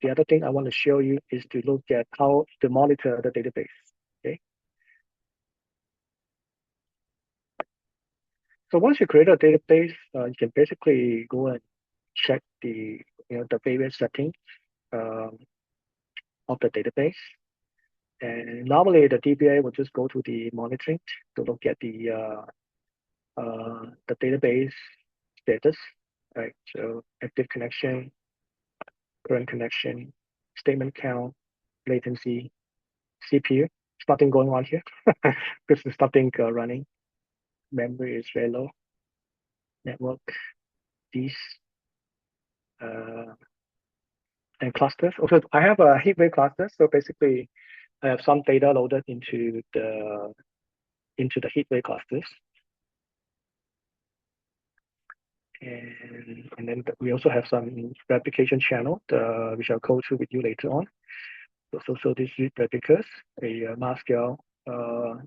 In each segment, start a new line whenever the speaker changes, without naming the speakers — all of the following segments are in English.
the other thing I want to show you is to look at how to monitor the database. Okay. So once you create a database, you can basically go and check the the various settings of the database. And normally the DBA will just go to the monitoring to look at the database status, right? So active connection, current connection, statement count, latency, CPU. There's nothing going on here because there's nothing running. Memory is very low. Network, these, and clusters. Also, I have a HeatWave cluster. So basically, I have some data loaded into the HeatWave clusters. And then we also have some replication channel, which I'll go through with you later on. So these read replicas, a MySQL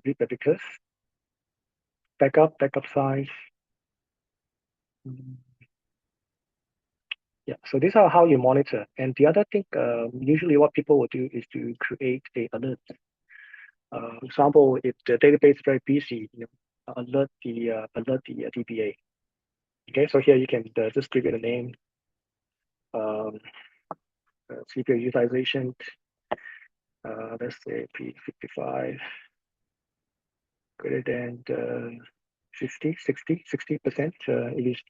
read replicas, backup size. Yeah, so these are how you monitor. And the other thing, usually what people will do is to create a alert. For example, if the database is very busy, alert the DBA. Okay, so here you can just give it a name, CPU utilization. Let's say P55 greater than 60%. It is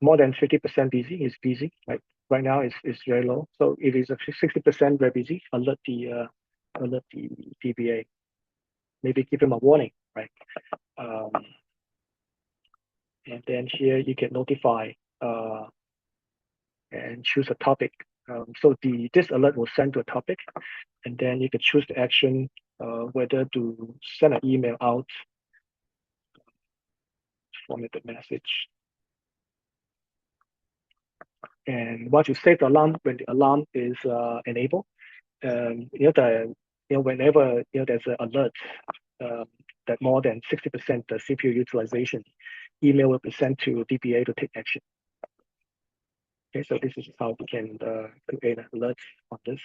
more than 50% busy is busy. Right now it's very low. So if it's a 60% very busy, alert the DBA. Maybe give them a warning, right? And then here you can notify and choose a topic. So this alert will send to a topic, and then you can choose the action whether to send an email out, format the message. And once you save the alarm, when the alarm is enabled, whenever there's an alert that more than 60% the CPU utilization, email will be sent to DBA to take action. Okay, so this is how we can create an alert on this.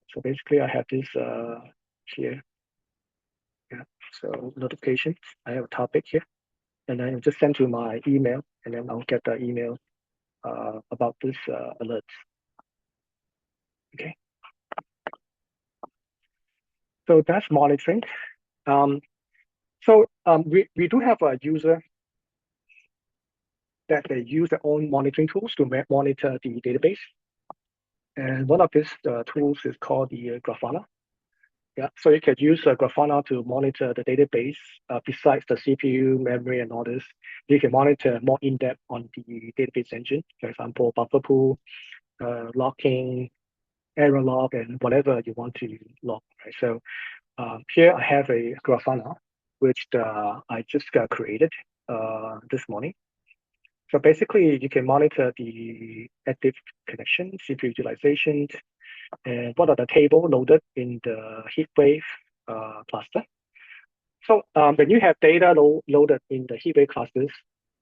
So basically, I have this here. Yeah. So notifications. I have a topic here, and then just send to my email, and then I'll get the email about this alert. Okay. So that's monitoring. We do have a user that they use their own monitoring tools to monitor the database. And one of these tools is called the Grafana. Yeah, so you can use Grafana to monitor the database. Besides the CPU, memory, and all this, you can monitor more in-depth on the database engine. For example, buffer pool, locking, error log, and whatever you want to log. Right? So here I have a Grafana, which I just created this morning. So basically, you can monitor the active connection, CPU utilization, and what are the table loaded in the HeatWave cluster. So when you have data loaded in the HeatWave clusters,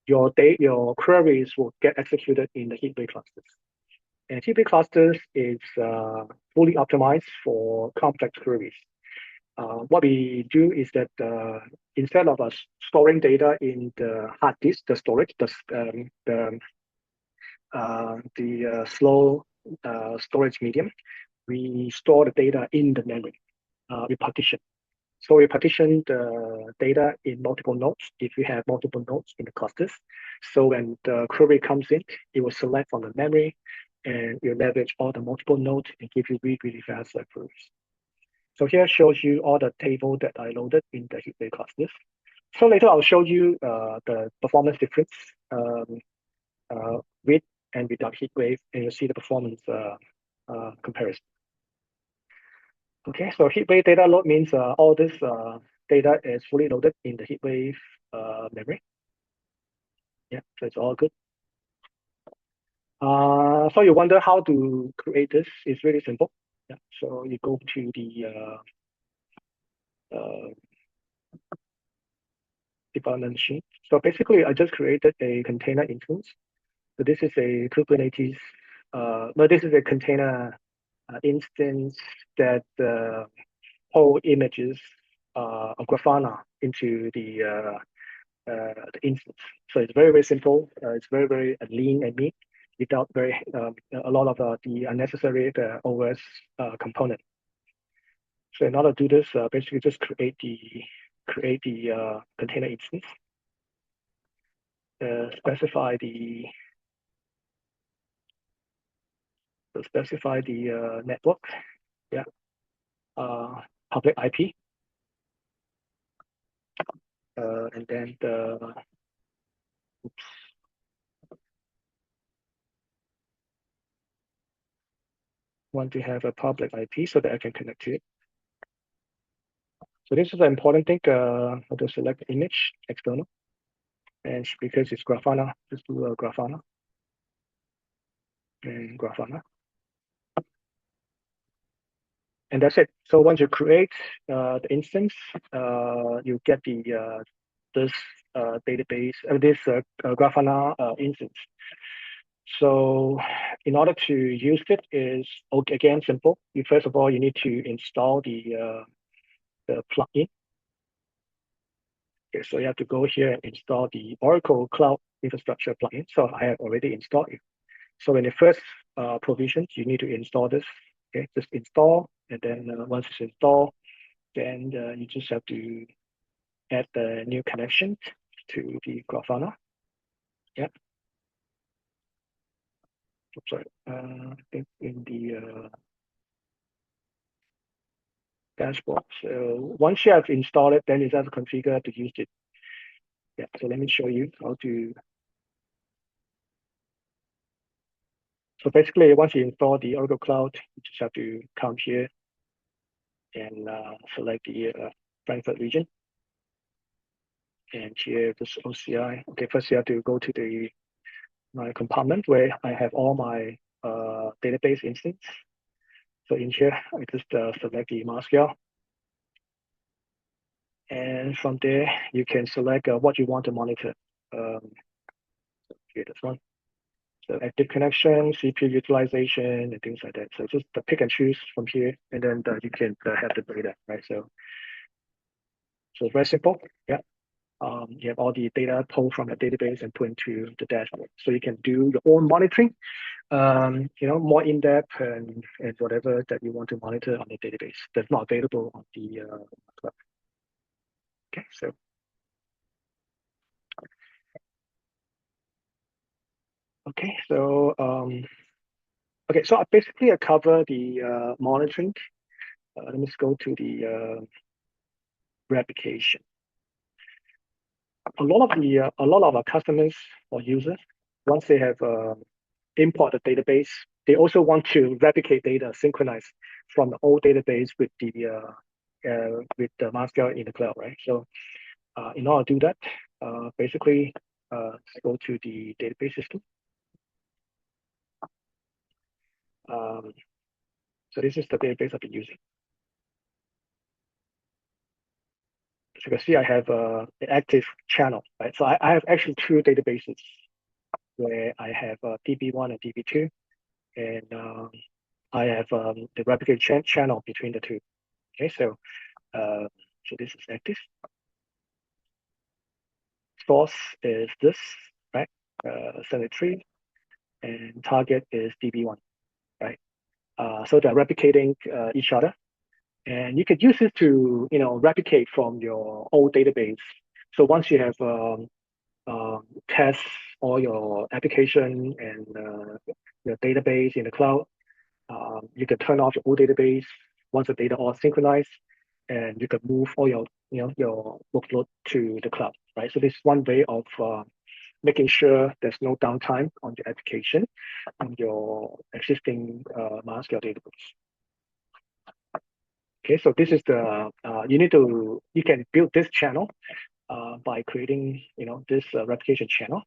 your queries will get executed in the HeatWave clusters. And HeatWave clusters is fully optimized for complex queries. What we do is that instead of storing data in the hard disk, the storage, the slow storage medium, we store the data in the memory. We partition. So we partition the data in multiple nodes if you have multiple nodes in the clusters. So when the query comes in, it will select from the memory and you leverage all the multiple nodes and give you really fast queries. So here shows you all the table that I loaded in the HeatWave clusters. So later I'll show you the performance difference with and without HeatWave, and you'll see the performance comparison. Okay, so HeatWave data load means all this data is fully loaded in the HeatWave memory. Yeah, so it's all good. So you wonder how to create this. It's really simple. Yeah, so you go to the development machine. So basically, I just created a container instance. So this is a Kubernetes but this is a container instance that hold images of Grafana into the instance. So it's very, very simple. It's very, very lean and mean without a lot of the unnecessary OS component. So in order to do this, basically just create the container instance. Specify the network. Yeah. Public IP. And then want to have a public IP so that I can connect to it. So this is an important thing. How to select image external, and because it's Grafana, just do Grafana and Grafana, and that's it. So once you create the instance, you get the this database, this Grafana instance. So in order to use it is again simple. First of all, you need to install the plugin. Okay, so you have to go here and install the Oracle Cloud Infrastructure plugin. So I have already installed it. So in the first provision, you need to install this. Okay, just install, and then once it's installed, then you just have to add the new connection to the Grafana. Yeah. Sorry, I think in the dashboard. So once you have installed it, then you have to configure to use it. Yeah, so let me show you how to. So basically, once you install the Oracle Cloud, you just have to come here and select the Frankfurt region. And here, this OCI. Okay, first you have to go to my compartment where I have all my database instance. So in here, I just select the MySQL. And from there, you can select what you want to monitor. Here, this one. So active connection, CPU utilization, and things like that. So just pick and choose from here, and then you can have the data, right? So it's very simple. Yeah. You have all the data pulled from the database and put into the dashboard. So you can do your own monitoring, more in-depth and whatever that you want to monitor on the database that's not available on the web. Okay, so so I basically cover the monitoring. Let me just go to the replication. A lot of our customers or users, once they have import the database, they also want to replicate data, synchronize from the old database with the MySQL in the cloud, right? So in order to do that, basically go to the database system. So this is the database I've been using. As you can see, I have an active channel, right? So I have actually two databases where I have DB1 and DB2, and I have the replication channel between the two. Okay, so this is active. Source is this, right? 73, and target is DB1, right? So they're replicating each other, and you could use this to replicate from your old database. So once you have test all your application and your database in the cloud, you can turn off your old database once the data all synchronized, and you can move all your workload to the cloud, right? So this is one way of making sure there's no downtime on the application on your existing MySQL database. Okay, so this is the you can build this channel by creating this replication channel,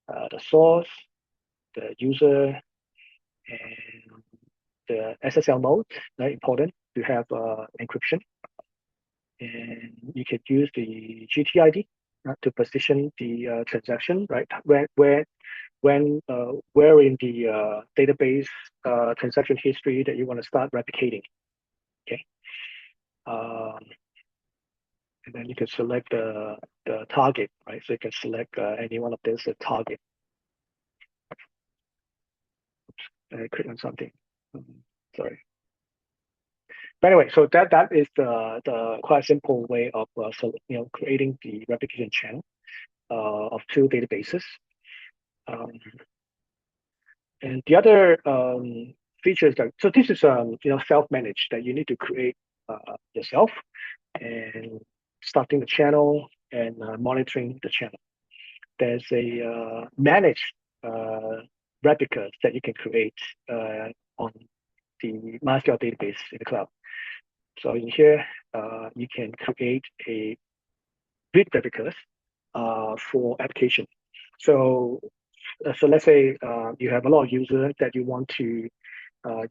the source, the user, and the SSL mode, very important to have encryption. And you can use the GTID to position the transaction, right? Where where in the database transaction history that you want to start replicating. Okay. And then you can select the target, right? So you can select any one of this target. Oops, I click on something. Sorry. But anyway, so that is the quite simple way of creating the replication channel of two databases. And the other features that, so this is self-managed, that you need to create yourself, and starting the channel and monitoring the channel. There's a managed replicas that you can create on the MySQL database in the cloud. So in here, you can create a read replicas for application. So let's say you have a lot of users that you want to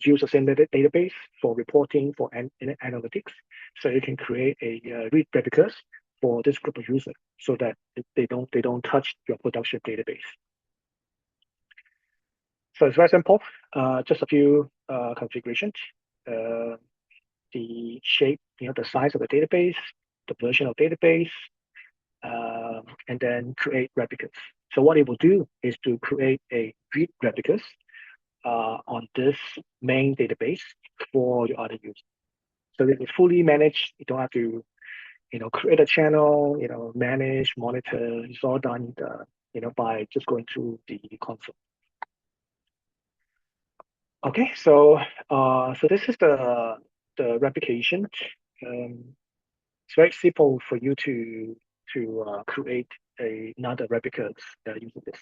use the same database for reporting, for analytics. So you can create a read replicas for this group of users, so that they don't touch your production database. So it's very simple. Just a few configurations. The shape, the size of the database, the version of database, and then create replicas. So what it will do is to create a read replicas on this main database for your other users. So it is fully managed. You don't have to, create a channel, manage, monitor. It's all done, by just going through the console. Okay, so this is the replication. It's very simple for you to create another replicas using this.